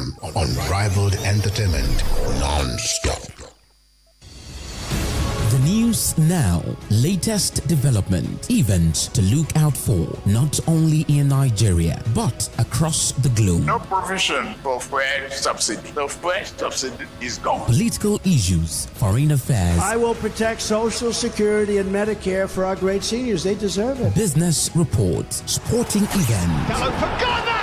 FM, unrivaled entertainment non-stop. The news now, latest development, events to look out for, not only in Nigeria, but across the globe. No provision for fuel subsidy. The fuel subsidy is gone. Political issues, foreign affairs. I will protect Social Security and Medicare for our great seniors. They deserve it. Business reports, sporting events. Gallo forgot that!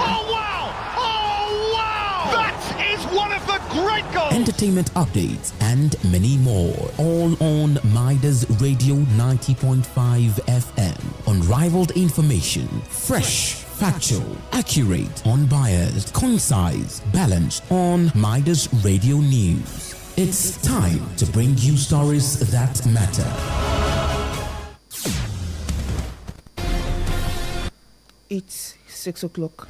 Oh, wow! Oh, wow! That is one of the great goals! Entertainment updates and many more. All on Midas Radio 90.5 FM. Unrivaled information. Fresh, factual, accurate, unbiased, concise, balanced on Midas Radio News. It's time to bring you stories that matter. It's 6 o'clock.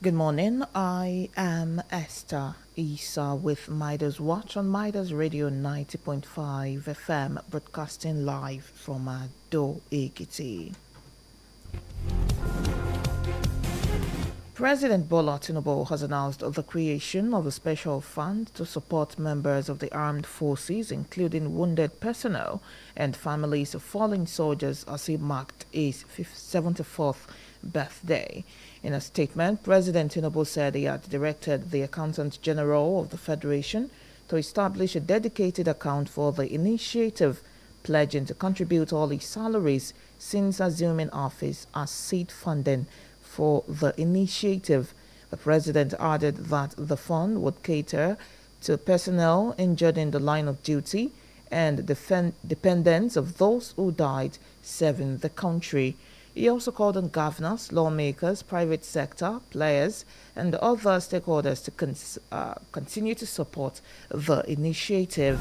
Good morning. I am Esther Isa with Midas Watch on Midas Radio 90.5 FM, broadcasting live from Ado Ekiti. President Bola Tinubu has announced the creation of a special fund to support members of the armed forces, including wounded personnel and families of fallen soldiers, as he marked his 74th birthday. In a statement, President Tinubu said he had directed the Accountant General of the Federation to establish a dedicated account for the initiative, pledging to contribute all his salaries since assuming office as seed funding for the initiative. The President added that the fund would cater to personnel injured in the line of duty and dependents of those who died serving the country. He also called on governors, lawmakers, private sector players, and other stakeholders to continue to support the initiative.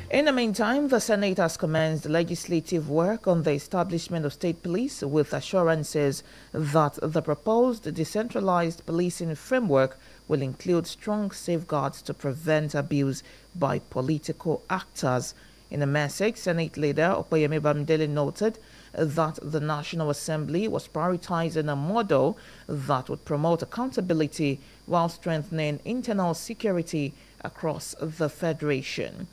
In the meantime, the Senate has commenced legislative work on the establishment of state police with assurances that the proposed decentralized policing framework will include strong safeguards to prevent abuse by political actors. In a message, Senate leader Okoyemi Bamidele noted that the National Assembly was prioritizing a model that would promote accountability while strengthening internal security across the Federation.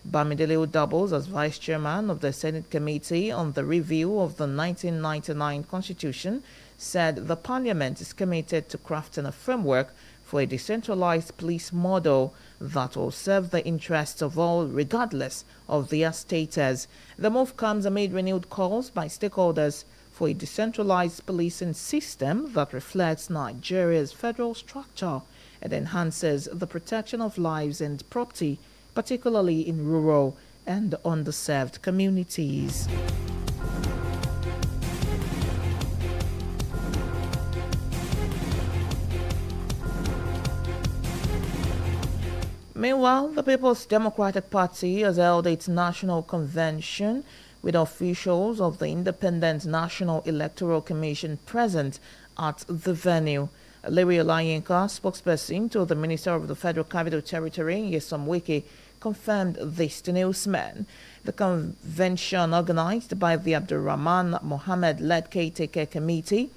Bamidele, who doubles as Vice Chairman of the Senate Committee on the Review of the 1999 Constitution, said the Parliament is committed to crafting a framework for a decentralized police model that will serve the interests of all regardless of their status. The move comes amid renewed calls by stakeholders for a decentralized policing system that reflects Nigeria's federal structure and enhances the protection of lives and property, particularly in rural and underserved communities. Meanwhile, the People's Democratic Party has held its national convention with officials of the Independent National Electoral Commission present at the venue. Larry Olayinka, spokesperson to the Minister of the Federal Capital Territory, Nyesom Wike, confirmed this to newsmen. The convention, organized by the Abdulrahman Mohammed-led Caretaker Committee,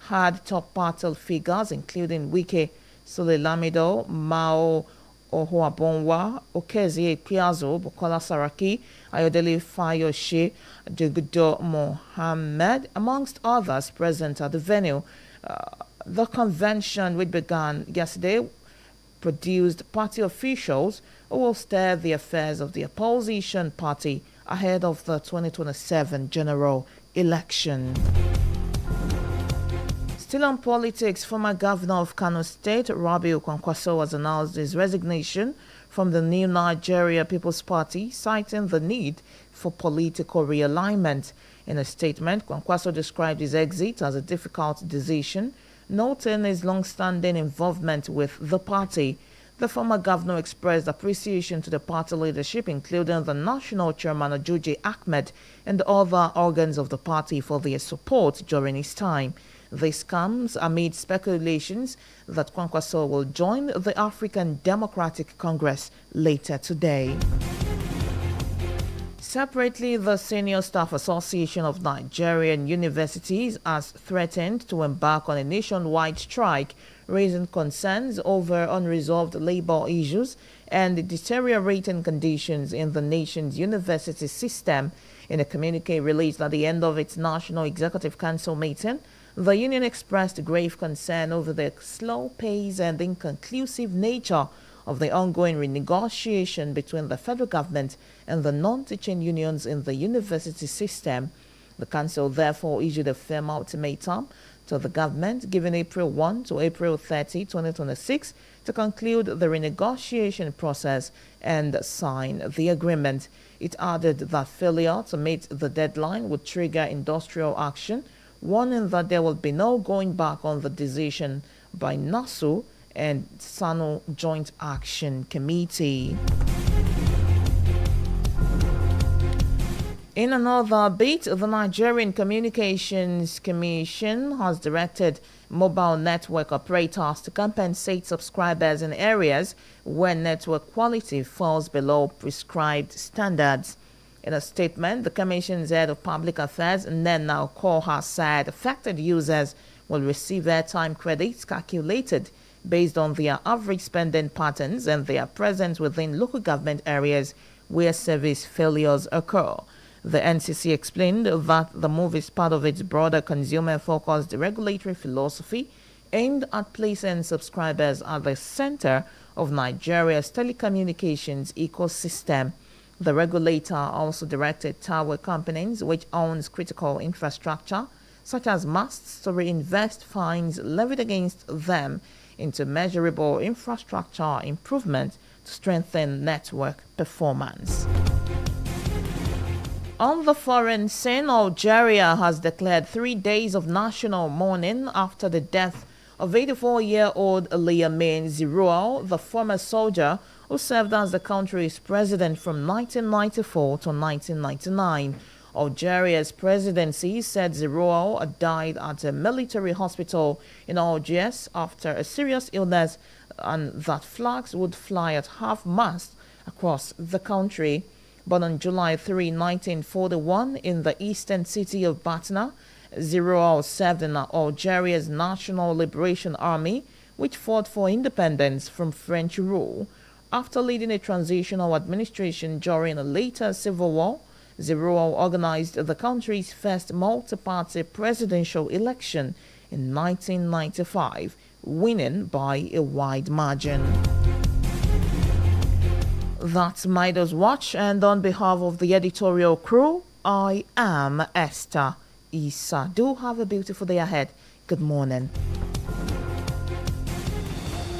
had top party figures including Wike, Sule Lamido, Mao Ohuabonwa, Okezie Piazzo, Bukola Saraki, Ayodele Fayoshe, Jogudo Mohammed, amongst others present at the venue. The convention, which began yesterday, produced party officials who will steer the affairs of the opposition party ahead of the 2027 general election. Still on politics, former governor of Kano State, Rabiu Kwankwaso, has announced his resignation from the New Nigeria People's Party, citing the need for political realignment. In a statement, Kwankwaso described his exit as a difficult decision, noting his long-standing involvement with the party. The former governor expressed appreciation to the party leadership, including the national chairman Ajuji Ahmed and other organs of the party, for their support during his time. This comes amid speculations that Kwankwaso will join the African Democratic Congress later today. Separately, the Senior Staff Association of Nigerian Universities has threatened to embark on a nationwide strike, raising concerns over unresolved labor issues and deteriorating conditions in the nation's university system. In a communique released at the end of its National Executive Council meeting, the union expressed grave concern over the slow pace and inconclusive nature of the ongoing renegotiation between the federal government and the non-teaching unions in the university system. The council therefore issued a firm ultimatum to the government given April 1 to April 30, 2026 to conclude the renegotiation process and sign the agreement. It added that failure to meet the deadline would trigger industrial action, warning that there will be no going back on the decision by NASU and SANU Joint Action Committee. In another bit, the Nigerian Communications Commission has directed mobile network operators to compensate subscribers in areas where network quality falls below prescribed standards. In a statement, the Commission's head of public affairs, Nena Koha, said affected users will receive airtime credits calculated based on their average spending patterns and their presence within local government areas where service failures occur. The NCC explained that the move is part of its broader consumer-focused regulatory philosophy aimed at placing subscribers at the center of Nigeria's telecommunications ecosystem. The regulator also directed tower companies, which owns critical infrastructure, such as masts, to reinvest fines levied against them into measurable infrastructure improvement to strengthen network performance. On the foreign scene, Algeria has declared 3 days of national mourning after the death of 84-year-old Liamin Ziroual, the former soldier who served as the country's president from 1994 to 1999. Algeria's presidency said Ziroual died at a military hospital in Algiers after a serious illness, and that flags would fly at half-mast across the country. But on July 3, 1941, in the eastern city of Batna, Ziroual served in Algeria's National Liberation Army, which fought for independence from French rule. After leading a transitional administration during a later civil war, Ziroual organized the country's first multi-party presidential election in 1995, winning by a wide margin. That's Midas Watch, and on behalf of the editorial crew, I am Esther ISAH. Do have a beautiful day ahead. Good morning.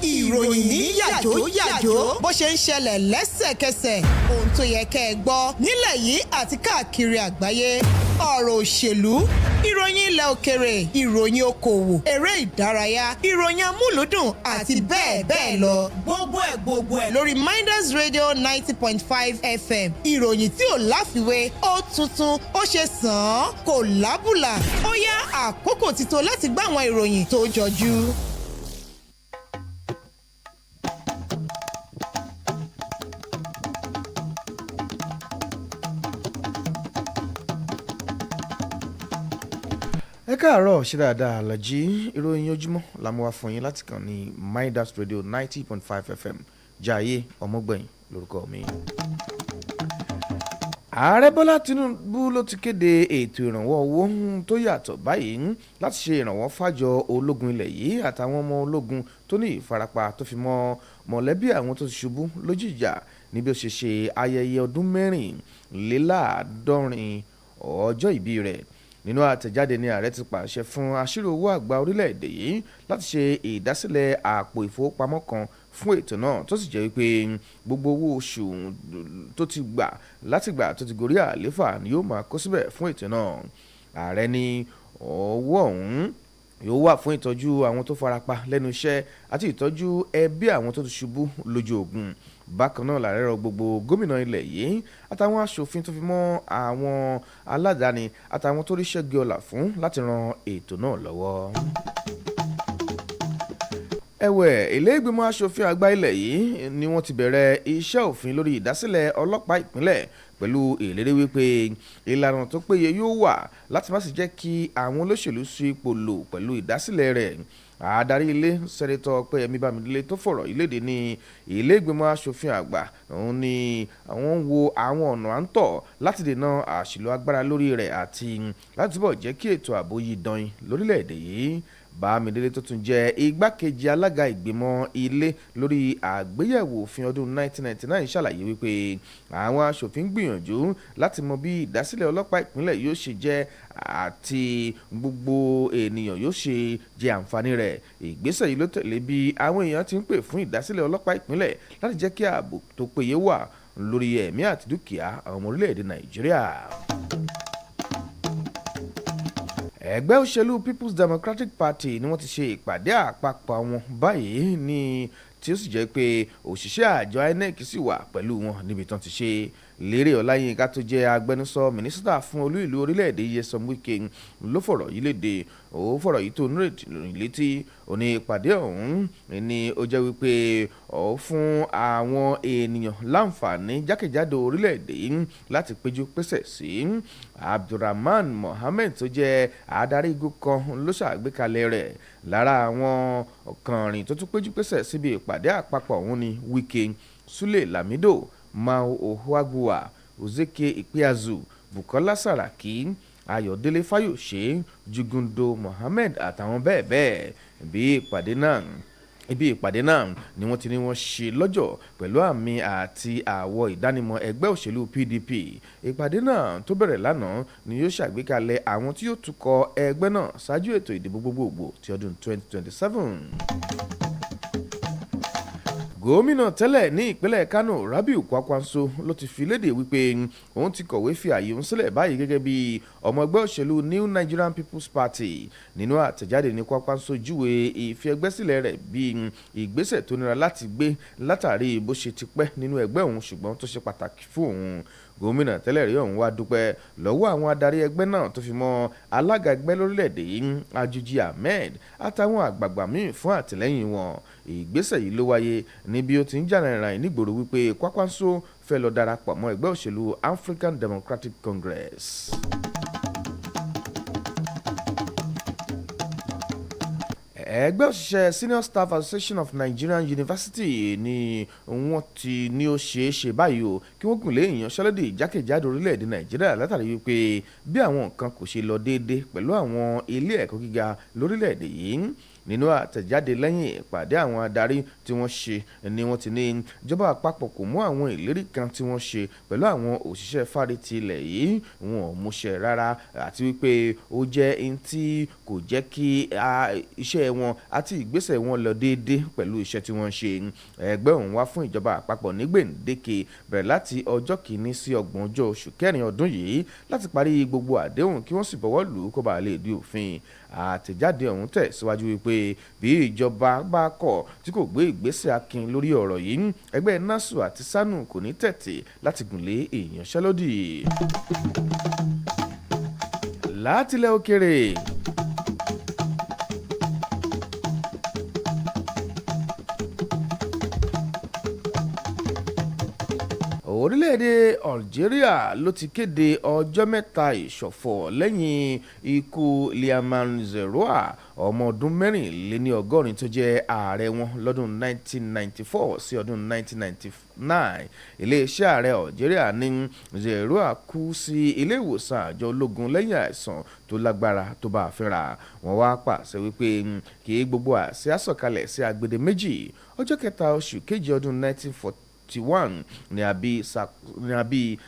Ìròyìn ní yàjó bó ṣe ń ṣẹlẹ̀ lẹ́sẹ̀kẹsẹ̀, ohun tó yẹ kẹ́ ẹ gbọ́ nílẹ̀ yìí àti káàkiri àgbáyé, ọ̀rọ̀ òṣèlú, ìròyìn ilẹ̀ òkèrè, ìròyìn okòwò, eré ìdárayá, ìròyìn amúlùúdùn àti bẹ́ẹ̀ bẹ́ẹ̀ lọ. Gbogbo ẹ̀ lórí Midas Radio 90.5 FM. Ìròyìn tí ò láfiwé, ó tuntun, ó ṣe sàn án, kò lábùlà. Ó yá àkókò ti tó láti gbọ́ àwọn ìròyìn tó jọjú. ẹ káàárọ̀ ṣe dáadáa lọ́jí ìròyìn ojúmọ́ la mú wá fún yín láti kàn ní Midas Radio 90.5 FM JAYE ọmọgbẹ̀yìn lórúkọ mi. Ààrẹ Bọ́lá Tinubu ló ti kéde ètò ìrànwọ́ owó tó yàtọ̀ báyìí láti ṣe ìrànwọ́ fájọ ológun ilẹ̀ yìí àtàwọn ọmọ ológun tó ní ìfarapa tó fi mọ́ mọ̀lẹ́bí àwọn tó ti ṣubú lójú ìjà níbi ó ṣe ṣe ayẹyẹ ọdún 64 ọjọ́ ìbí rẹ̀. Nínú àtẹ̀jáde ni ààrẹ ti pàṣẹ fún aṣírò owó àgbà orílẹ̀-èdè yìí láti ṣe ìdásílẹ̀ àpò ìfowópamọ́ kan fún ètò náà tó sì jẹ́ wípé gbogbo owó oṣù tó ti gbà látìgbà tó ti gorí àléfà ni yóò máa kó síbẹ̀ fún ètò náà. Ààrẹ ní owó ọ̀hún yóò wà fún ìtọ́jú àwọn tó farapa lẹ́nu iṣẹ́ àti ìtọ́jú ẹbí àwọn tó ti ṣubú lójú ogun. Bákan náà làárẹ̀ rọ gbogbo gómìnà ilẹ̀ yìí àtàwọn aṣòfin tó fi mọ́ àwọn aládàáni àtàwọn tó ríṣẹ́ gbé ọlà fún láti ran ètò náà lọ́wọ́. ẹ̀wẹ̀ ilé ìgbìmọ̀ asòfin àgbà ilẹ̀ yìí ni wọ́n ti bẹ̀rẹ̀ iṣẹ́ òfin lórí ìdásílẹ̀ ọlọ́pàá ìpínlẹ̀ pẹ̀lú ìlérí wípé ìlànà tó péye yóò wà láti má sì jẹ́ kí àwọn olóṣèlú sí ipò lò pẹ̀lú ìdásílẹ̀ rẹ̀. Adarí ilé sẹ́nitọ́ Pẹ́yẹmí Bámidélé tó fọ̀rọ̀ ìlédè ní ilé ìgbìmọ̀ asòfin àgbà òun ni àwọn ń wo àwọn ọ̀nà à ń tọ̀ láti dènà àṣìlò agbára lórí rẹ̀ àti láti túbọ̀ jẹ́ kí ètò ààbò yìí dán lórílẹ̀‐èdè yìí. Bámidélé tó tún jẹ́ igbákejì alága ìgbìmọ̀ ilé lórí àgbéyẹ̀wò òfin ọdún 1999 ṣàlàyé wípé àwọn aṣòfin gbìyànjú láti mọ bí ìdásílẹ̀ ọlọ́pàá ìpínlẹ̀ yóò ṣe jẹ́ àti gbogbo ènìyàn yóò ṣe jẹ àǹfààní rẹ̀. Ìgbésẹ̀ yìí ló tẹ̀lé bí àwọn èèyàn ti ń pè fún ìdásílẹ̀ ọlọ́pàá ìpínlẹ̀ láti jẹ́ kí ààbò tó péye wà lórí ẹ̀mí àti dúkìá àwọn ọmọ orílẹ̀-èdè Nàìjíríà. Ẹgbẹ́ òṣèlú People's Democratic Party ni wọ́n ti ṣe ìpàdé àpapọ̀ wọn báyìí ní tí ó sì jẹ́ pé òṣìṣẹ́ àjọ INEC sì wà pẹ̀lú wọn níbi tán ti ṣe. Lérè Ọláyínká tó jẹ́ agbẹnusọ mínísítà fún olú ìlú orílẹ̀-èdè Nyesom Wike ló fọ̀rọ̀ yìí léde. Ó fọ̀rọ̀ yìí tó nírètí létí òní ìpàdé ọ̀hún ni ó jẹ́ wípé ó fún àwọn ènìyàn láǹfààní jákèjádò orílẹ̀-èdè yìí láti péjú pésẹ̀ sí. Abdulrahman Mohammed tó jẹ́ adarí igun kan ló ṣàgbékalẹ̀ rẹ̀. Lára àwọn ọ̀kànrìn tó tún péjú pésẹ̀ síbi ìpàdé àpapọ̀ ọ̀hún ni Wike, Sule Lamido, Mao Ohuagua, Uzeke Ikpeazu, Bukola Saraki, Ayọ̀délé Fáyòṣe, Jugundo Mohammed àtàwọn bẹ́ẹ̀ bẹ́ẹ̀. Ibi ìpàdé náà ni wọ́n ti ní wọ́n ṣe lọ́jọ́ pẹ̀lú àmì àti àwọ̀ ìdánimọ̀ ẹgbẹ́ òṣèlú PDP. Ìpàdé náà tó bẹ̀rẹ̀ lánàá ni yóò ṣàgbékalẹ̀ àwọn tí yóò tukọ̀ ẹgbẹ́ náà ṣáájú ètò ìdìbò gbogbogbò ti ọdún 2027. Gómìnà tẹ́lẹ̀ ní ìpínlẹ̀ Kano Rabiu Kwakwanso ló ti fi léde wípé òun ti kọ̀wé fi àyè òun sílẹ̀ báyìí gẹ́gẹ́ bí ọmọ ẹgbẹ́ òṣèlú New Nigerian People's Party. Nínú àtẹ̀jáde ní Kwakwanso júwe ìfiẹgbẹ́sílẹ̀ rẹ̀ bí ìgbésẹ̀ tó nira láti gbé látàrí bó ṣe ti pẹ́ nínú ẹgbẹ́ òun ṣùgbọ́n tó ṣe pàtàkì fún òun. Gómìnà tẹ́lẹ̀ rí ọ̀hún wá dúpẹ́ lọ́wọ́ àwọn adarí ẹgbẹ́ náà tó fi mọ́ alága ẹgbẹ́ lórílẹ̀‐èdè yìí Ajuji Ahmed àtàwọn àgbààgbà míì fún àtìlẹ́yìn wọn. Ìgbésẹ̀ yìí ló wáyé níbi ó ti ń jà rìnrìn nígboro wípé Kwakwanso fẹ́ lọ darapọ̀ mọ́ ẹgbẹ́ òṣèlú African Democratic Congress. Ẹgbẹ́ òṣìṣẹ́ Senior Staff Association of Nigerian University ni wọ́n ti ní ó ṣeé ṣe báyìí o kí wọ́n gùn lé ìyanṣẹ́lódì jákèjádò orílẹ̀-èdè Nàìjíríà látàrí wípé bí àwọn nǹkan kò ṣe lọ déédéé pẹ̀lú àwọn ilé ẹ̀kọ́ gíga lórílẹ̀-èdè yìí. Nínú àtẹ̀jáde lẹ́yìn ìpàdé àwọn adarí tí wọ́n ṣe ni wọ́n ti ní ìjọba àpapọ̀ kò mú àwọn ìlérí kan tí wọ́n ṣe pẹ̀lú àwọn òṣìṣẹ́ fáríti ilẹ̀ yìí wọn ò múṣẹ rárá àti wípé ó jẹ́ ẹni tí kò jẹ́ kí iṣẹ́ wọn àti ìgbésẹ̀ wọn lọ déédéé pẹ̀lú iṣẹ́ tí wọ́n ṣe. Ẹgbẹ́ òun wá fún ìjọba àpapọ̀ ní gbèǹdéke bẹ̀rẹ̀ láti ọjọ́ kìíní sí 30 oṣù kẹrin ọdún yìí láti parí gbogbo àdéhùn kí wọ́n sì bọ̀wọ́ lù ú kó bàa lè di òfin. Àtẹ̀jáde ọ̀hún tẹ̀síwájú wípé bí ìjọba bá kọ̀ tí kò gbé ìgbésẹ̀ akin lórí ọ̀rọ̀ yìí ẹgbẹ́ NASU àti SANU kò ní tẹ̀tì láti gùnlé ìyanṣẹ́lódì. Látilẹ̀ òkèrè. Orílẹ̀-èdè Algeria ló ti kéde ọjọ́ mẹ́ta ìṣọ̀fọ̀ lẹ́yìn ikú Liaman Zeroua ọmọ ọdún 84 tó jẹ́ ààrẹ wọn lọ́dún 1994 sí ọdún 1999. Iléeṣẹ́ ààrẹ Algeria ní Zeroua kú sí ilé ìwòsàn àjọ ológun lẹ́yìn àìsàn tó lágbára tó bá a fínra. Wọ́n wá pàṣẹ wípé kí gbogbo àṣẹ àsọ̀kalẹ̀ sí agbede méjì. Ọjọ́ kẹta oṣù kejì ọdún 1941 ní àbí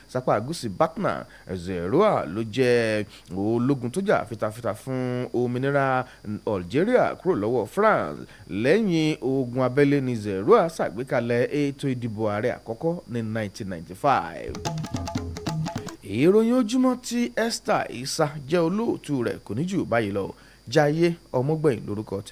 Sapa Gúúsù Batna. Zeroua ló jẹ́ ológun tó jà fitafita fún òmìnira Algeria kúrò lọ́wọ́ France. Lẹ́yìn ogun abẹ́lé ni Zeroua ṣàgbékalẹ̀ ètò ìdìbò ààrẹ àkọ́kọ́ ní 1995. Ìròyìn ojúmọ́ tí Esther Isa jẹ́ olóòtú rẹ̀ kò ní jù báyìí lọ. Jaiye ọmọgbẹ̀yìn lórúkọ